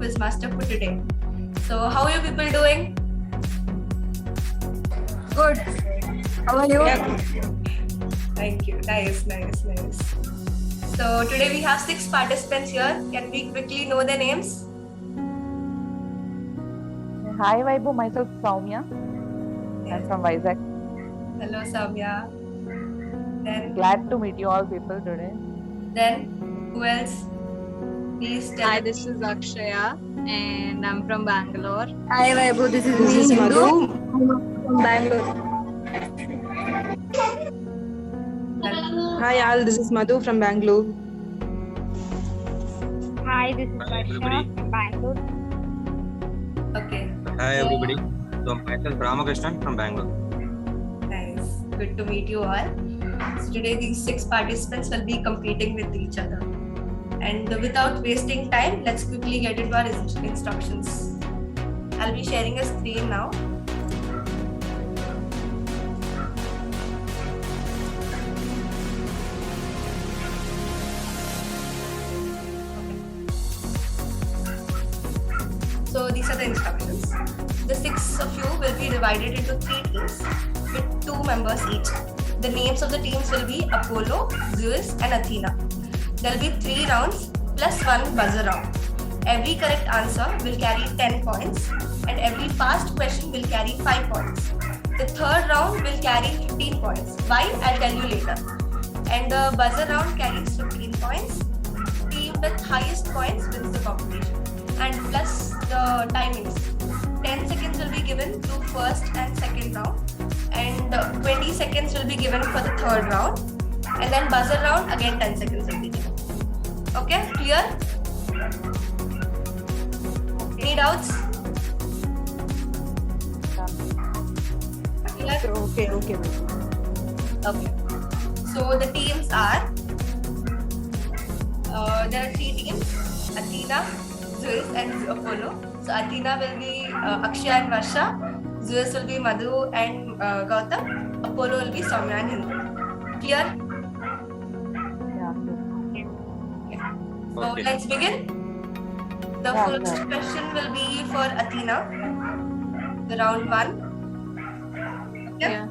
Quizmaster for today. So, how are you people doing? Good. How are you? Yeah. Thank you. Nice. So, today we have 6 participants here. Can we quickly know their names? Hi, Vaibu. Myself, Soumya. I'm from Vizag. Hello, Samya. Then, Glad to meet you all people today. who else? Please tell Hi, us. this is Akshaya and I'm from Bangalore. Hi, Vaibu. This is Madhu from Bangalore. Hi, all. This is Madhu from Bangalore. Hi, this is Hi, Varsha everybody. from Bangalore. Okay. Hi everybody. So myself Ramakrishnan from Bangalore. Nice. Good to meet you all. So today these 6 participants will be competing with each other. And without wasting time, let's quickly get into our instructions. I'll be sharing a screen now. So these are the instructions. The 6 of you will be divided into 3 teams with 2 members each. The names of the teams will be Apollo, Zeus and Athena. There will be 3 rounds plus 1 buzzer round. Every correct answer will carry 10 points and every fast question will carry 5 points. The third round will carry 15 points. Why? I'll tell you later. And the buzzer round carries 15 points. Team with highest points wins the competition. And plus the timings. 10 seconds will be given to first and second round. And 20 seconds will be given for the third round. And then buzzer round, again 10 seconds will be given. Okay, clear? Any doubts? Clear? Okay. Okay. So the teams are, there are 3 teams, Athena, Zeus and Apollo. So Athena will be Akshaya and Varsha, Zeus will be Madhu and Gautam, Apollo will be Soumya and Hindu. Clear? Yeah. So Okay. let's begin. The Yeah, first yeah. question will be for Athena, the round 1. Okay? Yeah.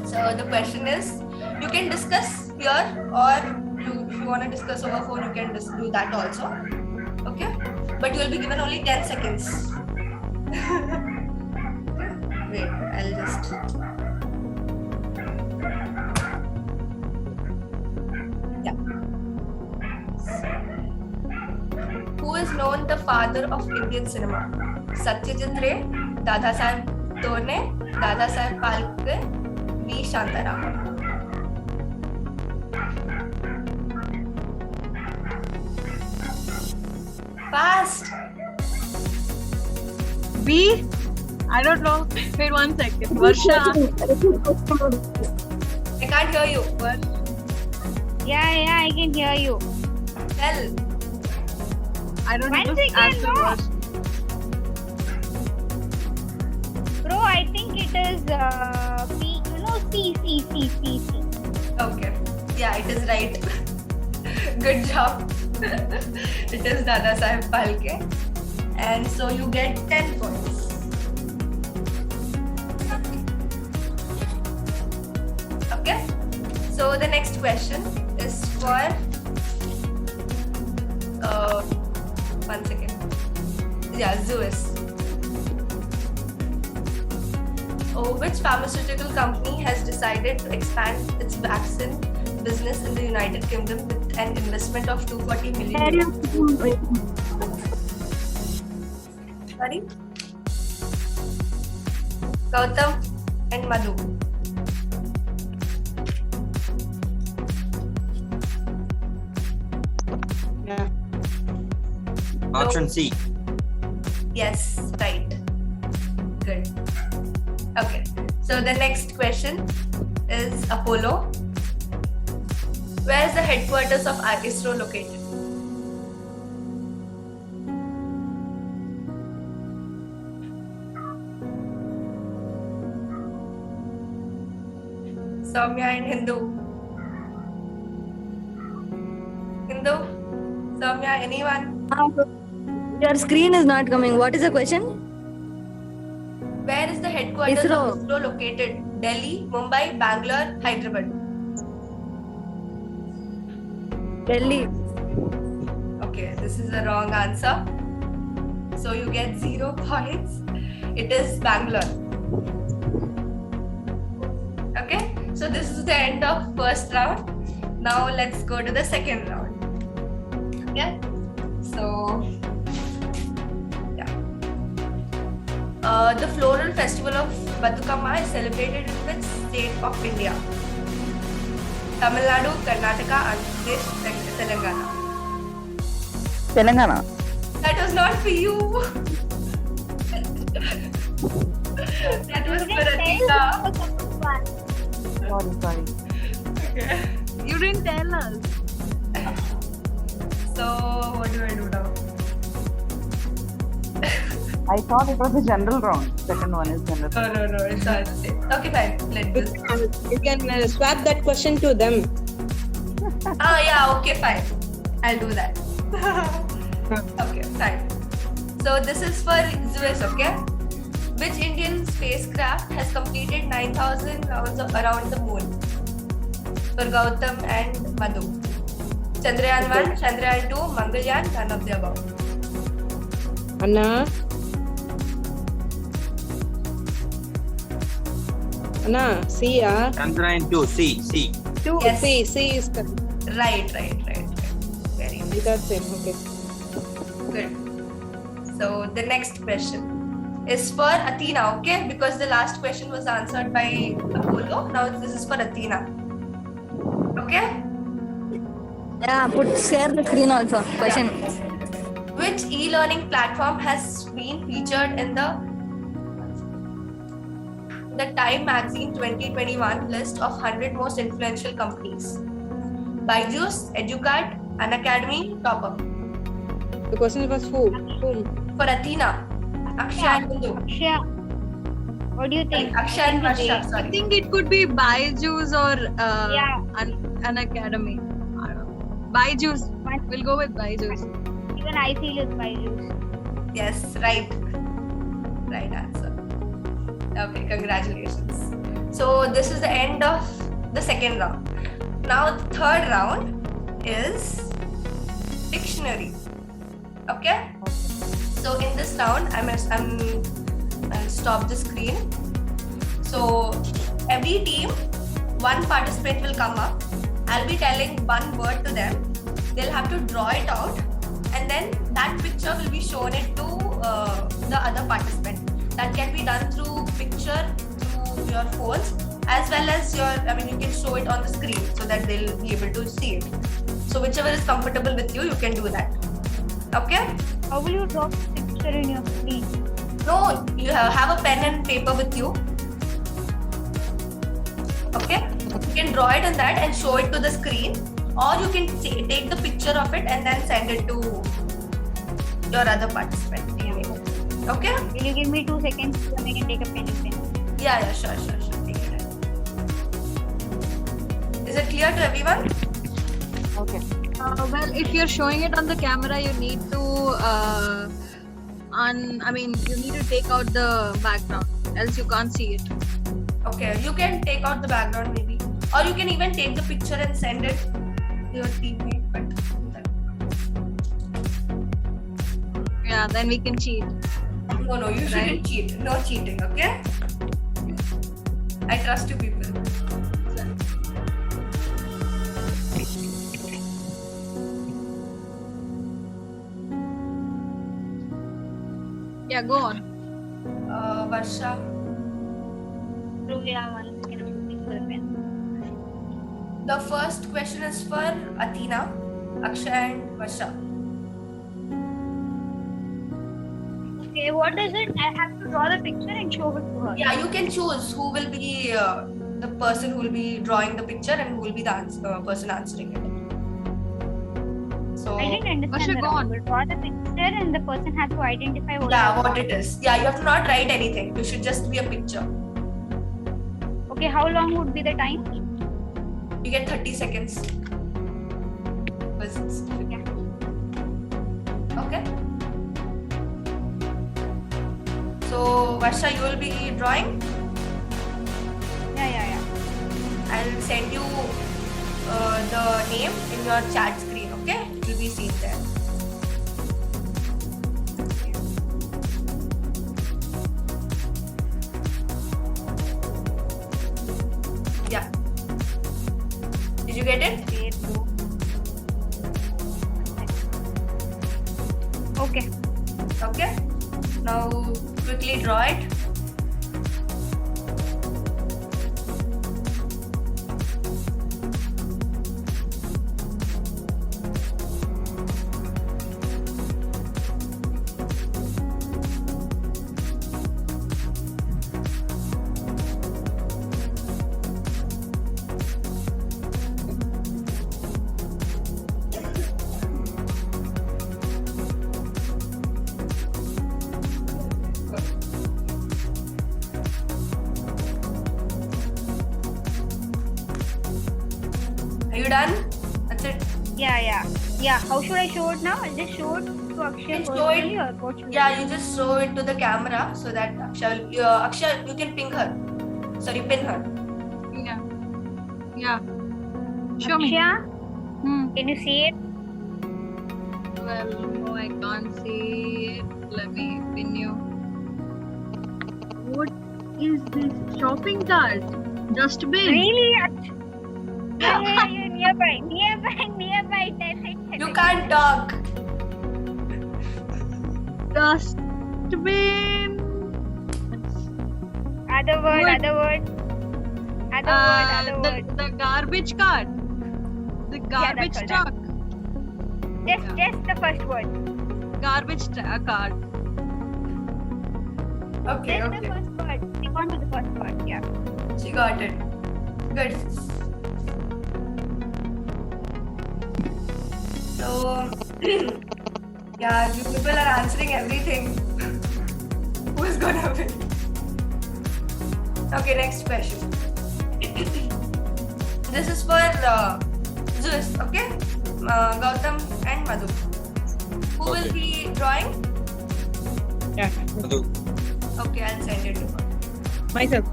So the question is, you can discuss here or if you want to discuss over phone, you can just do that also. Okay? But you will be given only 10 seconds. Wait, I'll just... Yeah. Who is known the father of Indian cinema? Satyajit Ray, Dada Saheb Torne, Dada Saheb Phalke, V. Shantaram. Fast! B? I don't know. Wait 1 second. Varsha. I can't hear you. Yeah, I can hear you. Tell. I don't know. 1 Just second, answer no. Varsha. Bro, I think it is P. C. Okay. Yeah, it is right. Good job. It is Dada Saheb Phalke. And so you get 10 points. Okay. So the next question is for 1 second. Yeah, Zeus. Which pharmaceutical company has decided to expand its vaccine business in the United Kingdom with an investment of 240 million? Sorry? Gautam and Madhu. Yeah. Option C. Yes, right. Good. Okay. So the next question is Apollo. Where is the headquarters of ISRO located? Soumya and Hindu. Hindu? Soumya, anyone? Your screen is not coming. What is the question? Where is the headquarters ISRO. of ISRO located? Delhi, Mumbai, Bangalore, Hyderabad. Delhi. Okay, this is the wrong answer. So you get 0 points. It is Bangalore. Okay, so this is the end of first round. Now let's go to the second round. Okay, so yeah. The floral festival of Batukama is celebrated in which state of India? Tamil Nadu, Karnataka, Andhra Pradesh, Telangana. Telangana. That was not for you. That was for Atika. Sorry. Okay. You didn't tell us. So what do I do now? I thought it was a general round. Second one is general. No, it's not the same. Okay, fine. Let this. You can swap that question to them. Yeah, okay, fine. I'll do that. Okay, fine. So this is for Zeus, okay? Which Indian spacecraft has completed 9,000 rounds around the moon? For Gautam and Madhu. Chandrayaan 1, Chandrayaan 2, Mangalyaan, none of the above. Anna. Anna, C, yeah. Chandrayaan 2, C. Yes. C is correct. Right. Very I nice. thought same, okay. Good. So the next question is for Athena, okay? Because the last question was answered by Apollo. Now this is for Athena. Okay? Yeah, share the screen also. Question. Which e-learning platform has been featured in the Time Magazine 2021 list of 100 most influential companies? Byju's, Educard, Unacademy, Top-Up. The question was whom? For Athena, Akshay and Bindu. Akshay, what do you think? Akshay and Varsha, I sorry. think it could be Byju's or Yeah. an academy. I don't know. Byju's. We'll go with Byju's. Even I feel it's Byju's. Yes, right. Right answer. Okay, congratulations. So this is the end of the second round. Now the third round is dictionary. Okay? So in this round, I'll stop the screen. So every team, one participant will come up. I'll be telling one word to them. They'll have to draw it out, and then that picture will be shown it to the other participant. That can be done through picture, through your phones, as well as you can show it on the screen so that they'll be able to see it. So whichever is comfortable with you, you can do that. Okay? How will you draw picture in your screen? No, you have a pen and paper with you. Okay? You can draw it on that and show it to the screen, or you can take the picture of it and then send it to your other participant. Okay? Will you give me 2 seconds so I can take a pen and pen? Yeah, sure. Take it. Is it clear to everyone? Okay. Well, if you're showing it on the camera, you need to you need to take out the background, else you can't see it. Okay, you can take out the background maybe, or you can even take the picture and send it to your teammate. But Yeah, then we can cheat. no, you shouldn't cheat. No cheating, okay? I trust you people. Yeah, go on. Varsha. Yeah, 1 second. I'm looking for a pen. The first question is for Athena, Akshay and Varsha. Okay, what is it? I have to draw the picture and show it to her. Yeah, you can choose who will be the person who will be drawing the picture and who will be the person answering it. So I didn't understand Varsha, the go round. on. We'll draw the picture and the person has to identify what it is. Yeah, you have to not write anything. You should just be a picture. Okay, how long would be the time? You get 30 seconds. Yeah. Okay. So Varsha, you will be drawing. Yeah. I'll send you the name in your chat screen. Okay, it will be seen there. Yeah. Did you get it? Wait, bro. Okay. Okay. Now quickly draw it. Are you done? That's it. Yeah. How should I show it now? I'll just show it to Akshay You show personally it- or what should I Yeah, do? you just show it to the camera so that Akshay, you can ping her. Sorry, pin her. Yeah. Show me. Akshay, Hmm. can you see it? Well, no, I can't see it. Let me pin you. What is this shopping cart? Dustbin. Really? Yeah, nearby. Type it. You can't talk. Dustbin. Other word. The garbage cart. The garbage that's all truck. Just the first word. Garbage cart. Okay, Just the okay. first word. Stick on to the first word. Yeah. She got it. Good. So, yeah, you people are answering everything. Who is gonna win? Okay, next question. This is for Zeus, okay? Gautam and Madhu. Who will be drawing? Yeah. Madhu. Okay, I'll send it to her. Myself.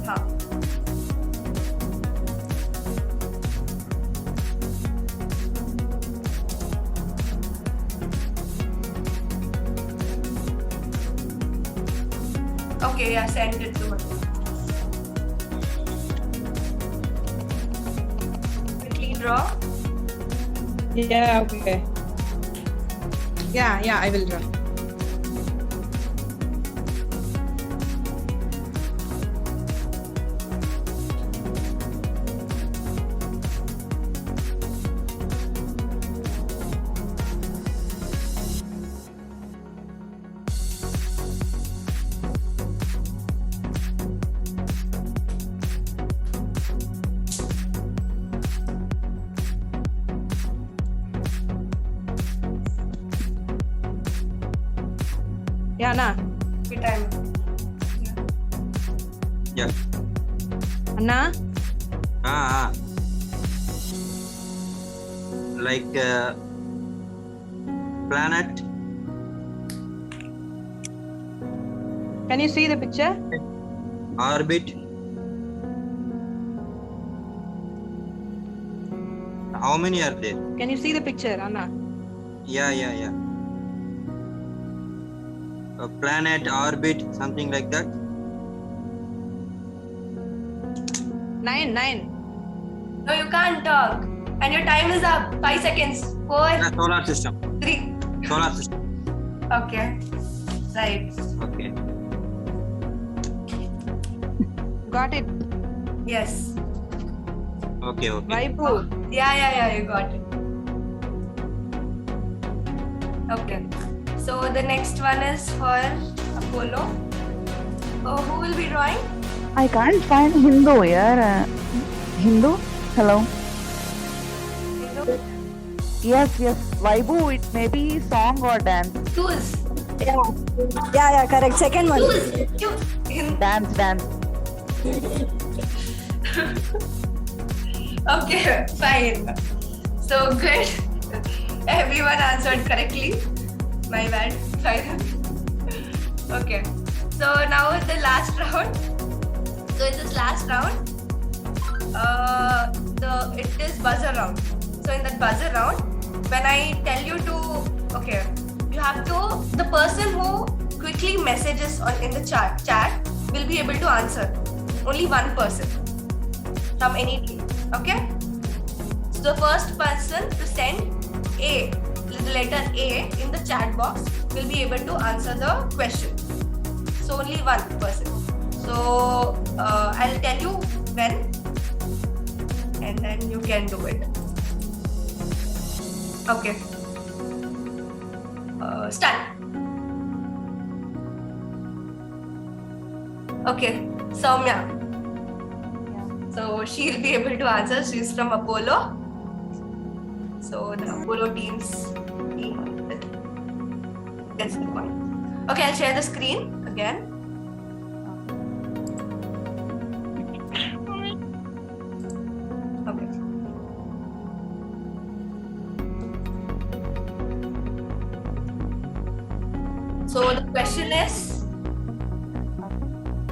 Huh. Okay, yeah, send it to her. Quickly draw. Yeah, okay. Yeah, I will draw. Yeah, Anna. Good time. Yeah. Anna. Like planet. Can you see the picture? Orbit. How many are there? Can you see the picture, Anna? Yeah. A planet, orbit, something like that. 9. No, you can't talk. And your time is up. 5 seconds. 4, Yeah, solar system. 3. Solar system. Okay. Right. Okay. Got it. Yes. Okay. Vaibu. Yeah, you got it. Okay. So the next one is for Apollo. Who will be drawing? I can't find Hindu here. Hindu? Hello? Hindu? Yes. Vaibu, it may be song or dance. Choose. Yeah, correct. Second one. Choose. Dance. Okay, fine. So good. Everyone answered correctly. My bad. Fine. Okay. So now the last round. So in this last round, it is buzzer round. So in that buzzer round, when I tell you to, okay, you have to, the person who quickly messages in the chat will be able to answer. Only one person from any team. Okay. So the first person to send A, the letter A in the chat box will be able to answer the question. So only one person. So I'll tell you when, and then you can do it. Okay. Start. Okay, Soumya. So she'll be able to answer. She's from Apollo. So the Apollo team gets the point. Okay, I'll share the screen again. Okay. So the question is,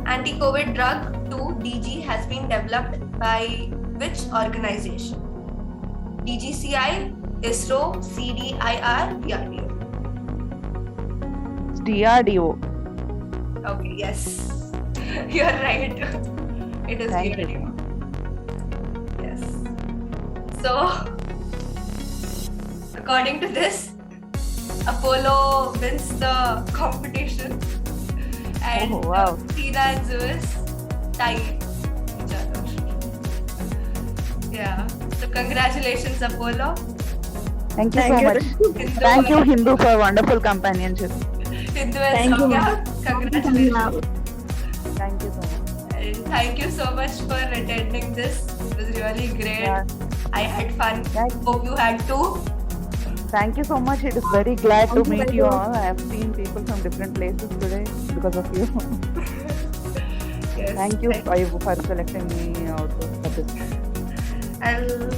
anti-COVID drug 2 DG has been developed by which organization? DGCI, ISRO, CDIR, DRDO. It's DRDO. Okay, yes. You're right. It is Thank DRDO. you. Yes. So, according to this, Apollo wins the competition. And Oh, wow. Tina and Zeus tie each other. Yeah. So congratulations, Apollo. Thank you Thank so you. much. Hindu, Thank you, Hindu, for wonderful companionship. Hindu and Thank you, Soumya, congratulations. Thank you so much. And thank you so much for attending this. It was really great. Yeah. I had fun. Yeah. Hope you had too. Thank you so much. It is very glad to Thank you meet very you much. all. I have seen people from different places today because of you. Yes. Thank you for selecting me out for this. I'll